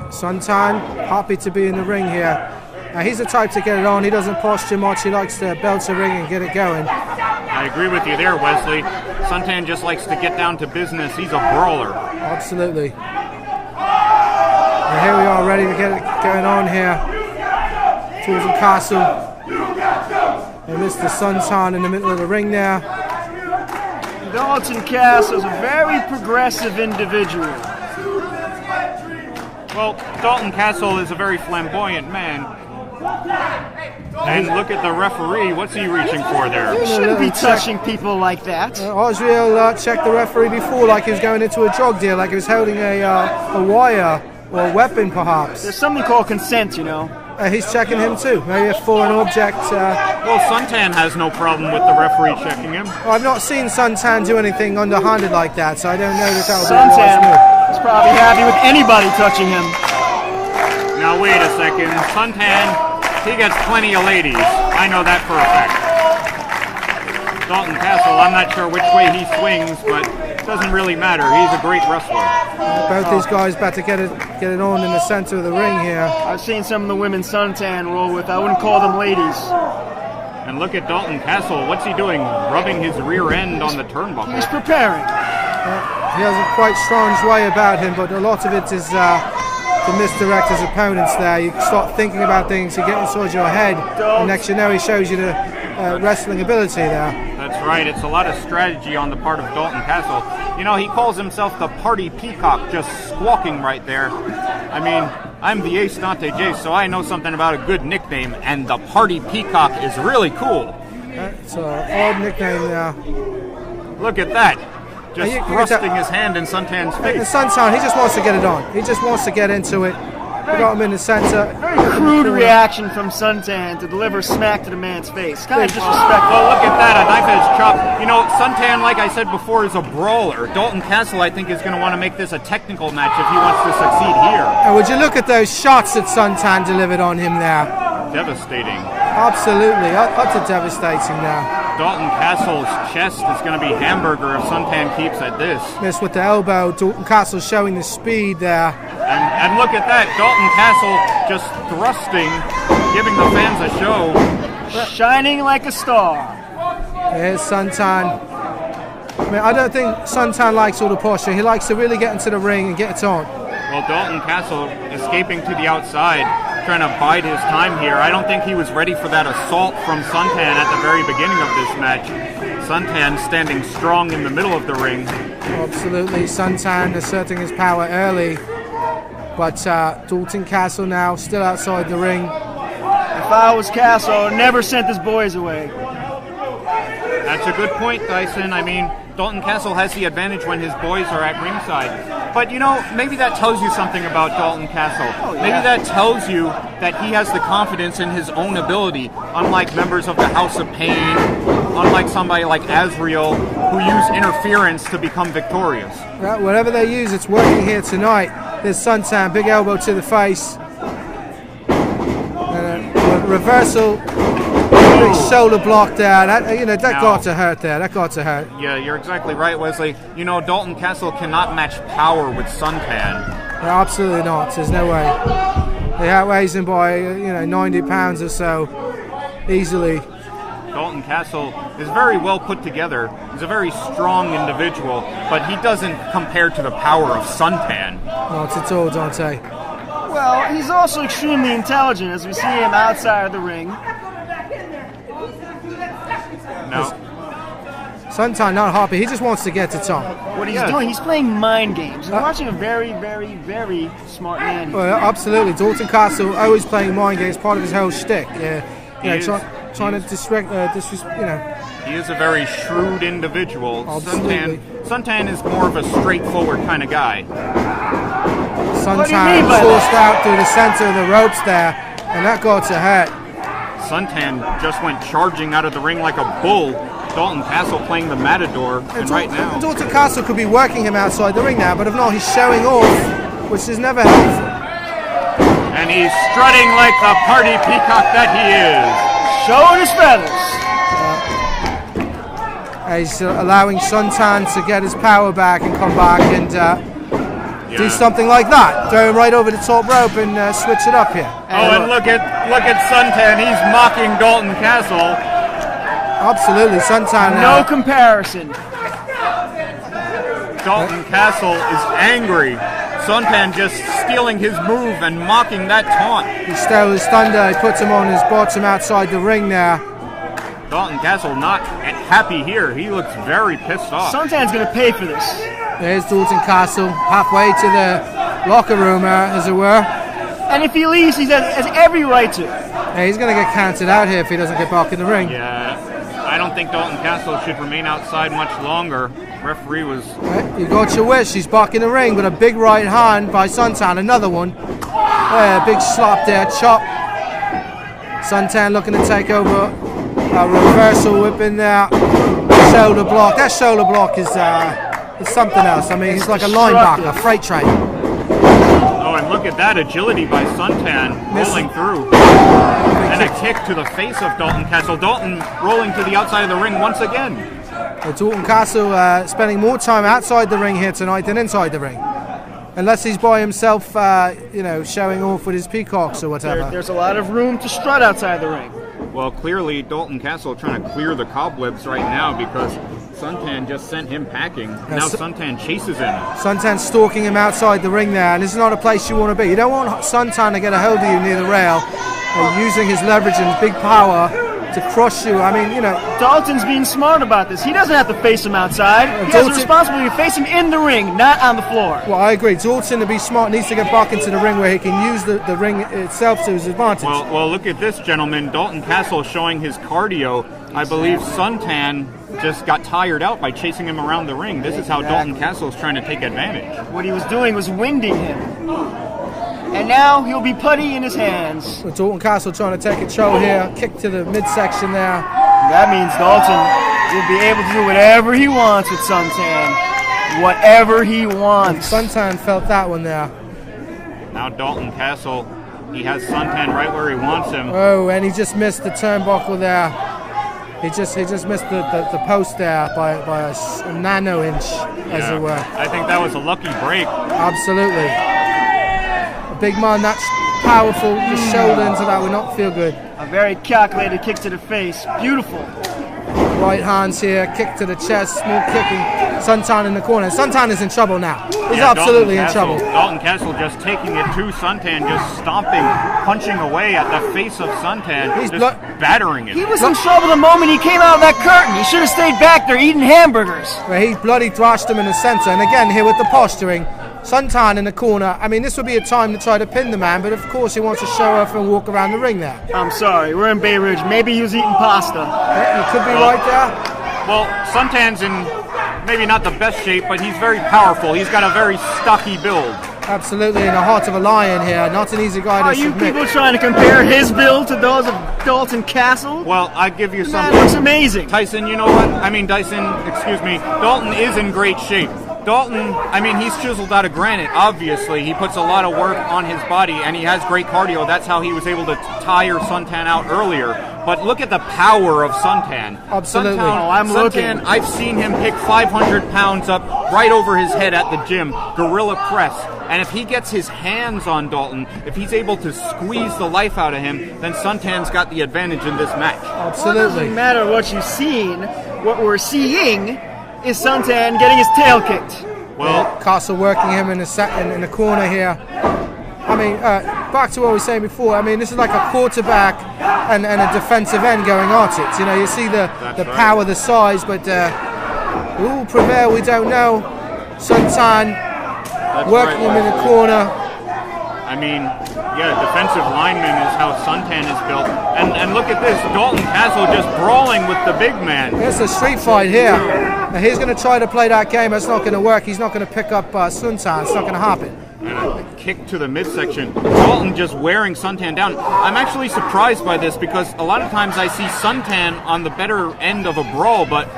Suntan, happy to be in the ring here. He's the type to get it on. He doesn't posture much. He likes to belt a ring and get it going. I agree with you there, Wesley. Suntan just likes to get down to business. He's a brawler. Absolutely. And here we are, ready to get it going on here. Dalton Castle and Mr. Suntan in the middle of the ring there. Dalton Castle is a very progressive individual. Well, Dalton Castle is a very flamboyant man. And look at the referee. What's he reaching for there? You shouldn't be touching people like that. Osriel checked the referee before like he was going into a drug deal, like he was holding a wire or a weapon perhaps. There's something called consent, you know. He's checking him too. Maybe a foreign object. Well, Suntan has no problem with the referee checking him. Well, I've not seen Suntan do anything underhanded like that, so I don't know that will be a Suntan wise move. is probably happy with anybody touching him. Now wait a second. Suntan, he gets plenty of ladies. I know that for a fact. Dalton Castle, I'm not sure which way he swings, but it doesn't really matter. He's a great wrestler. Both these guys about to get it on in the center of the ring here. I've seen some of the women Suntan roll with. I wouldn't call them ladies. And look at Dalton Castle. What's he doing? Rubbing his rear end on the turnbuckle. He's preparing. He has a quite strange way about him, but a lot of it is to misdirect his opponents there. You start thinking about things, you get inside your head, and next you know he shows you the wrestling ability there. That's right, it's a lot of strategy on the part of Dalton Castle. You know, he calls himself the Party Peacock, just squawking right there. I mean, I'm the Ace Dante Jace, so I know something about a good nickname, and the Party Peacock is really cool. It's an odd nickname there. Look at that. Just thrusting his hand in Suntan's face. Suntan, he just wants to get it on. He just wants to get into it. We got him in the center. Very crude reaction from Suntan to deliver smack to the man's face. Kind of disrespectful. Oh, look at that, a knife edge chop. You know, Suntan, like I said before, is a brawler. Dalton Castle, I think, is going to want to make this a technical match if he wants to succeed here. And would you look at those shots that Suntan delivered on him there? Devastating. Absolutely, utter devastating there. Dalton Castle's chest is going to be hamburger if Suntan keeps at this. Missed with the elbow. Dalton Castle showing the speed there. And look at that, Dalton Castle just thrusting, giving the fans a show. Shining like a star. Here's Suntan. I mean, I don't think Suntan likes all the posture. He likes to really get into the ring and get it on. Well, Dalton Castle escaping to the outside, trying to bide his time here. I don't think he was ready for that assault from Suntan at the very beginning of this match. Suntan standing strong in the middle of the ring. Absolutely, Suntan asserting his power early. But Dalton Castle now still outside the ring. If I was Castle, I would never sent his boys away. That's a good point, Dyson. I mean, Dalton Castle has the advantage when his boys are at ringside. But, you know, maybe that tells you something about Dalton Castle. Maybe that tells you that he has the confidence in his own ability, unlike members of the House of Pain, unlike somebody like Azriel, who use interference to become victorious. Well, whatever they use, it's working here tonight. There's Suntan, big elbow to the face. Reversal, big shoulder block there. That got to hurt there. That got to hurt. Yeah, you're exactly right, Wesley. You know, Dalton Castle cannot match power with Suntan. No, absolutely not. There's no way. He outweighs him by 90 pounds or so easily. Dalton Castle is very well put together. He's a very strong individual, but he doesn't compare to the power of Suntan. Not at all, Dante. Well, he's also extremely intelligent, as we see him outside of the ring. No. Suntan not happy. He just wants to get to top. What he's doing, he's playing mind games. He's watching a very, very, very smart man. Well, absolutely. Dalton Castle always playing mind games, part of his whole shtick. Trying to distract. He is a very shrewd individual. Suntan is more of a straightforward kind of guy. Suntan forced out through the center of the ropes there, and that got to hurt. Suntan just went charging out of the ring like a bull. Dalton Castle playing the matador, and right now... Dalton Castle could be working him outside the ring now, but if not, he's showing off, which is never helpful. And he's strutting like the party peacock that he is. Showing his feathers. He's allowing Suntan to get his power back and come back, and do something like that. Throw him right over the top rope and switch it up here. And look at Suntan. He's mocking Dalton Castle. Absolutely, Suntan. No comparison. Dalton Castle is angry. Suntan just stealing his move and mocking that taunt. He stole his thunder. He puts him on his bottom outside the ring there. Dalton Castle not happy here. He looks very pissed off. Suntan's going to pay for this. There's Dalton Castle, halfway to the locker room, as it were. And if he leaves, he has every right to. Yeah, he's going to get counted out here if he doesn't get back in the ring. Yeah, I don't think Dalton Castle should remain outside much longer. Referee was... Right, you got your wish. He's back in the ring with a big right hand by Suntan. Another one. Yeah, big slap there, chop. Suntan looking to take over. A reversal whip in there. Shoulder block. That shoulder block is something else. I mean, he's like a linebacker, freight train. Oh, and look at that agility by Suntan rolling through. And a kick to the face of Dalton Castle. Dalton rolling to the outside of the ring once again. Dalton Castle spending more time outside the ring here tonight than inside the ring. Unless he's by himself, showing off with his peacocks or whatever. There's a lot of room to strut outside the ring. Well, clearly Dalton Castle trying to clear the cobwebs right now because Suntan just sent him packing. Now Suntan chases him. Suntan's stalking him outside the ring there, and this is not a place you want to be. You don't want Suntan to get a hold of you near the rail, or using his leverage and his big power to crush you. I mean, Dalton's being smart about this. He doesn't have to face him outside. He has a responsibility to face him in the ring, not on the floor. Well, I agree. Dalton, to be smart, needs to get back into the ring where he can use the ring itself to his advantage. Well, look at this, gentlemen. Dalton Castle showing his cardio. I believe Suntan just got tired out by chasing him around the ring. This is how Dalton Castle is trying to take advantage. What he was doing was winding him. And now he'll be putty in his hands. With Dalton Castle trying to take control here. Kick to the midsection there. That means Dalton will be able to do whatever he wants with Suntan. Whatever he wants. Suntan felt that one there. Now Dalton Castle, he has Suntan right where he wants him. Oh, and he just missed the turnbuckle there. He just missed the post there by a nano inch, as it were. I think that was a lucky break. Absolutely. Big man, that's powerful. Just shoulder into that would not feel good. A very calculated kick to the face. Beautiful. Right hands here, kick to the chest, small kicking. Suntan in the corner. Suntan is in trouble now. He's absolutely in trouble. Dalton Castle just taking it to Suntan, just stomping, punching away at the face of Suntan, He's just battering it. He was in trouble the moment he came out of that curtain. He should have stayed back there eating hamburgers. Well, he bloody thrashed him in the center. And again, here with the posturing. Suntan in the corner. I mean, this would be a time to try to pin the man, but of course he wants to show off and walk around the ring there. I'm sorry, we're in Bay Ridge. Maybe he was eating pasta. Yeah, you could be right there. Well, Suntan's in maybe not the best shape, but he's very powerful. He's got a very stocky build. Absolutely, in the heart of a lion here. Not an easy guy to submit. Are you people trying to compare his build to those of Dalton Castle? Well, I give you some. That looks amazing. Tyson, you know what? I mean, Dalton is in great shape. Dalton, I mean, he's chiseled out of granite, obviously. He puts a lot of work on his body, and he has great cardio. That's how he was able to tire Suntan out earlier. But look at the power of Suntan. Absolutely. Suntan, I've seen him pick 500 pounds up right over his head at the gym, gorilla press. And if he gets his hands on Dalton, if he's able to squeeze the life out of him, then Suntan's got the advantage in this match. Absolutely. Well, it doesn't matter what you've seen. What we're seeing is Suntan getting his tail kicked. Well, Castle working him in the corner here. I mean, back to what we were saying before. I mean, this is like a quarterback and a defensive end going at it. You know, you see the power, the size, but who will prevail? We don't know. Suntan working him in the corner. I mean, yeah, defensive lineman is how Suntan is built. And look at this, Dalton Castle just brawling with the big man. It's a street fight here. Now he's going to try to play that game. It's not going to work. He's not going to pick up Suntan. It's not going to happen. And a kick to the midsection. Dalton just wearing Suntan down. I'm actually surprised by this because a lot of times I see Suntan on the better end of a brawl, but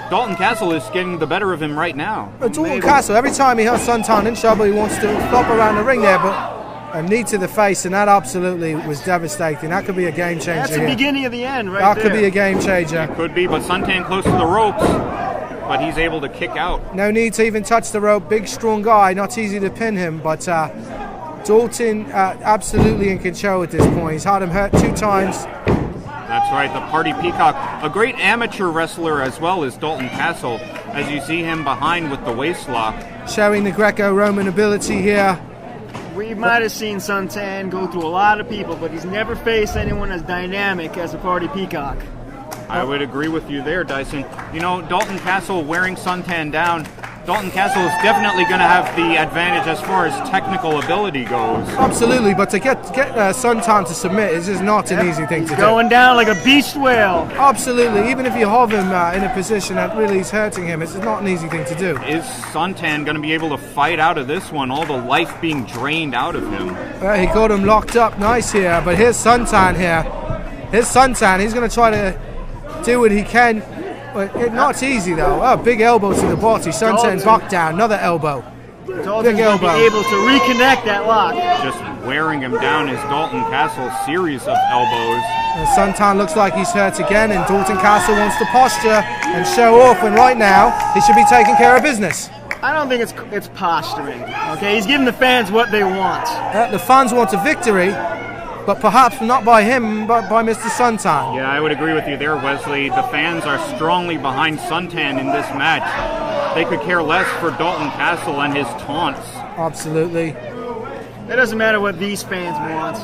Dalton Castle is getting the better of him right now. Dalton Castle, every time he has Suntan in trouble, he wants to flop around the ring there, but a knee to the face, and that absolutely was devastating. That could be a game changer. That's the beginning of the end, right there. That there. could be a game changer. It could be, but Suntan close to the ropes. but he's able to kick out. No need to even touch the rope. Big, strong guy. Not easy to pin him, but Dalton absolutely in control at this point. He's had him hurt 2 times. That's right, the Party Peacock. A great amateur wrestler as well as Dalton Castle, as you see him behind with the waist lock. Showing the Greco-Roman ability here. We might have seen Suntan go through a lot of people, but he's never faced anyone as dynamic as a Party Peacock. I would agree with you there, Dyson. You know, Dalton Castle wearing Suntan down, Dalton Castle is definitely going to have the advantage as far as technical ability goes. Absolutely, but to get Suntan to submit is just not an easy thing to do. Going down like a beached whale. Absolutely, even if you have him in a position that really is hurting him, it's not an easy thing to do. Is Suntan going to be able to fight out of this one, all the life being drained out of him? He got him locked up nice here, but here's Suntan here. Here's Suntan, he's going to try to do what he can. Not easy though. Oh, big elbow to the body. Suntan back down. Another elbow. Dalton's big elbow. Be able to reconnect that lock. Just wearing him down is Dalton Castle's series of elbows. And Suntan looks like he's hurt again, and Dalton Castle wants to posture and show off. And right now, he should be taking care of business. I don't think it's posturing. Okay, he's giving the fans what they want. The fans want a victory, but perhaps not by him, but by Mr. Suntan. Yeah, I would agree with you there, Wesley. The fans are strongly behind Suntan in this match. They could care less for Dalton Castle and his taunts. Absolutely. It doesn't matter what these fans want.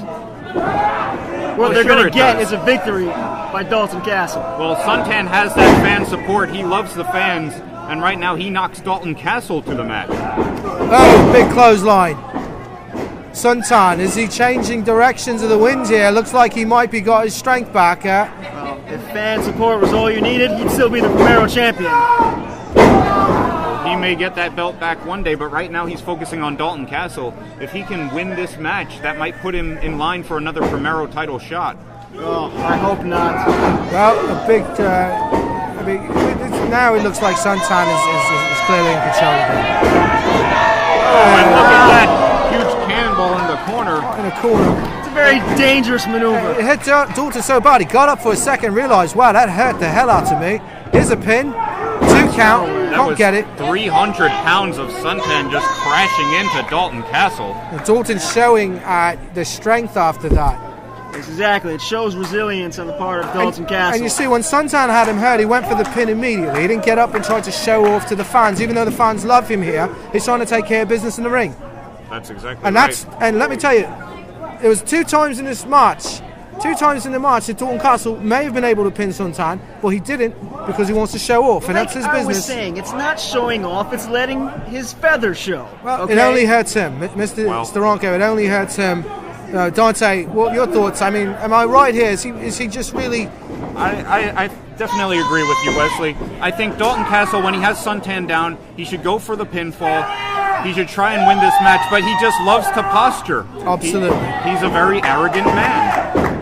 What they're going to get is a victory by Dalton Castle. Well, Suntan has that fan support. He loves the fans, and right now he knocks Dalton Castle to the mat. Oh, big clothesline. Suntan, is he changing directions of the wind here? Looks like he might be got his strength back. Well, if fan support was all you needed, he'd still be the Primero champion. He may get that belt back one day, but right now he's focusing on Dalton Castle. If he can win this match, that might put him in line for another Primero title shot. Oh, I hope not. Well, a big... now it looks like Suntan is clearly in control of it. Oh, and look at that! Huge cannonball in the corner. In a corner. It's a very dangerous maneuver. It hit Dalton so bad, he got up for a second, realized, wow, that hurt the hell out of me. Here's a pin, 2 count, can't get it. 300 pounds of Suntan just crashing into Dalton Castle. And Dalton's showing the strength after that. Yes, exactly. It shows resilience on the part of Dalton Castle. And you see, when Suntan had him hurt, he went for the pin immediately. He didn't get up and try to show off to the fans, even though the fans love him here. He's trying to take care of business in the ring. That's exactly right. And let me tell you, it was 2 times in this match. 2 times in the match that Dalton Castle may have been able to pin Suntan, but he didn't because he wants to show off, and that's his business. I was saying, it's not showing off, it's letting his feathers show. Well, okay? It only hurts him, Mr. Steranko, it only hurts him. Dante, what are your thoughts? I mean, am I right here? Is he just really... I definitely agree with you, Wesley. I think Dalton Castle, when he has Suntan down, he should go for the pinfall. He should try and win this match, but he just loves to posture. Absolutely. He's a very arrogant man.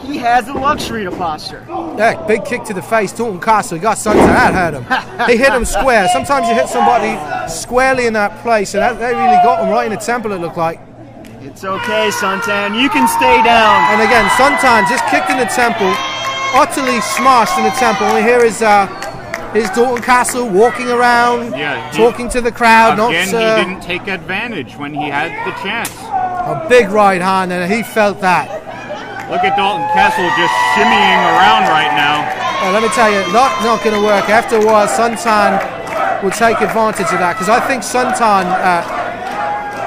He has the luxury to posture. Yeah, big kick to the face. Dalton Castle, he got Suntan. That hurt him. He hit him square. Sometimes you hit somebody squarely in that place, and they really got him right in the temple, it looked like. It's okay, Suntan. You can stay down. And again, Suntan just kicked in the temple, utterly smashed in the temple. And here is Dalton Castle walking around, talking to the crowd. Again, he didn't take advantage when he had the chance. A big right hand, and he felt that. Look at Dalton Castle just shimmying around right now. Let me tell you, not going to work. After a while, Suntan will take advantage of that, because I think Suntan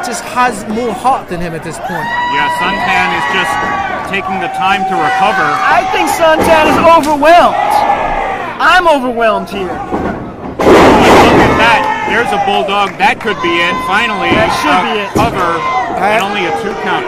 just has more heart than him at this point. Yeah, Suntan is just taking the time to recover. I think Suntan is overwhelmed. I'm overwhelmed here. Oh, look at that. There's a bulldog. That could be it. Finally, that should be it. Cover, and only a 2 count.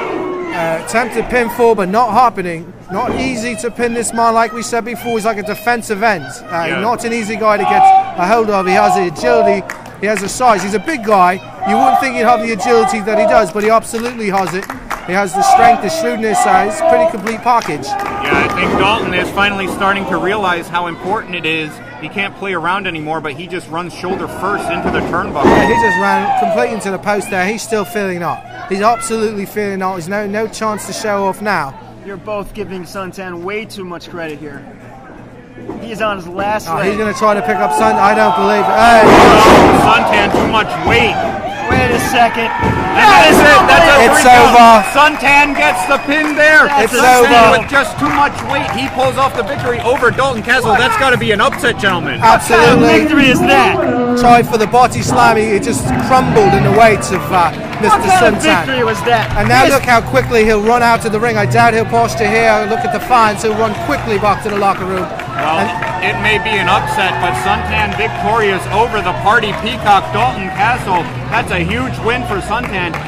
Attempted pinfall, but not happening. Not easy to pin this man, like we said before. He's like a defensive end. Not an easy guy to get a hold of. He has the agility. He has the size. He's a big guy. You wouldn't think he'd have the agility that he does, but he absolutely has it. He has the strength, the shrewdness. It's a pretty complete package. Yeah, I think Dalton is finally starting to realize how important it is. He can't play around anymore, but he just runs shoulder first into the turnbuckle. Yeah, he just ran completely into the post there. He's still feeling that. He's absolutely feeling that. There's no chance to show off now. You're both giving Suntan way too much credit here. He is on his last Oh, leg. he's going to try to pick up Suntan. I don't believe it. Hey. Oh, Suntan, too much weight. Wait a second. That is it. That's a It's 3 count. over. Suntan gets the pin there. It's Suntan over. with just too much weight. He pulls off the victory over Dalton Castle. That's got to be an upset, gentlemen. What kind of Absolutely. victory is that? Tried for the body slam. He just crumbled in the weight of What Mr. kind of Suntan. victory was that? And now He is- look how quickly he'll run out to the ring. I doubt he'll posture here. Look at the fans. He'll run quickly back to the locker room. Well, it may be an upset, but Suntan victorious over the party peacock Dalton Castle. That's a huge win for Suntan.